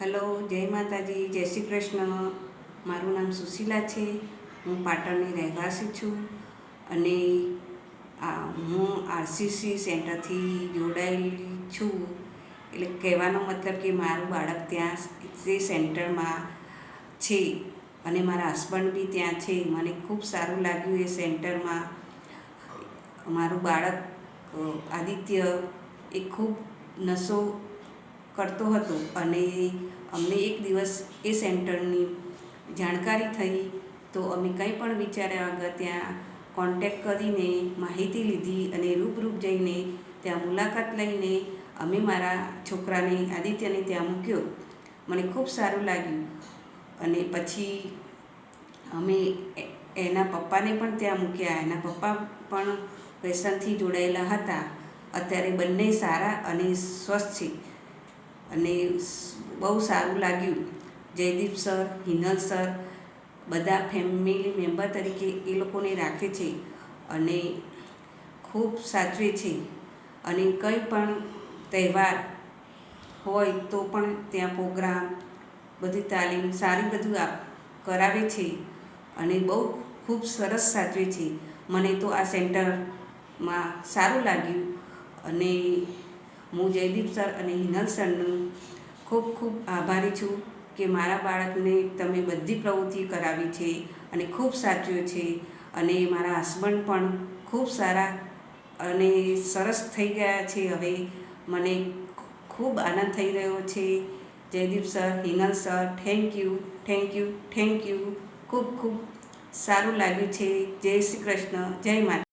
Hello, જય માતાજી, જય શ્રી કૃષ્ણ. મારું નામ સુશીલા છે. હું પાટણની રહેવાસી છું અને હું આરસીસી સેન્ટરથી જોડાયેલી છું. એટલે કહેવાનો મતલબ કે મારું બાળક ત્યાં તે સેન્ટરમાં છે અને મારા હસબન્ડ બી ત્યાં છે. મને ખૂબ સારું લાગ્યું એ સેન્ટરમાં. મારું બાળક આદિત્ય એ ખૂબ નશો કરતો હતો અને અમને એક દિવસ એ સેન્ટરની જાણકારી થઈ તો અમે કંઈ પણ વિચાર્યા વગર ત્યાં કોન્ટેક કરીને માહિતી લીધી અને રૂબરૂ જઈને ત્યાં મુલાકાત લઈને અમે મારા છોકરાને આદિત્યને ત્યાં મૂક્યો. મને ખૂબ સારું લાગ્યું અને પછી અમે એના પપ્પાને પણ ત્યાં મૂક્યા. એના પપ્પા પણ વ્યસનથી જોડાયેલા હતા. અત્યારે બંને સારા અને સ્વસ્થ છે અને બહુ સારું લાગ્યું. જયદીપ સર, હિનલ સર બધા ફેમિલી મેમ્બર તરીકે એ લોકોને રાખે છે અને ખૂબ સાચવે છે અને કંઈ પણ તહેવાર હોય તો પણ ત્યાં પ્રોગ્રામ, બધી તાલીમ સારી બધું કરાવે છે અને બહુ ખૂબ સરસ સાચવે છે. મને તો આ સેન્ટરમાં સારું લાગ્યું અને હું જયદીપ સર અને હિનલ સરનું ખૂબ ખૂબ આભારી છું કે મારા બાળકને તમે બધી પ્રવૃત્તિ કરાવી છે અને ખૂબ સાચવ્યો છે અને મારા હસબન્ડ પણ ખૂબ સારા અને સરસ થઈ ગયા છે. હવે મને ખૂબ આનંદ થઈ રહ્યો છે. Jaydeep sir, Hinal sir, thank you, thank you, thank you. ખૂબ ખૂબ સારું લાગ્યું છે. જય શ્રી કૃષ્ણ, જય માતા.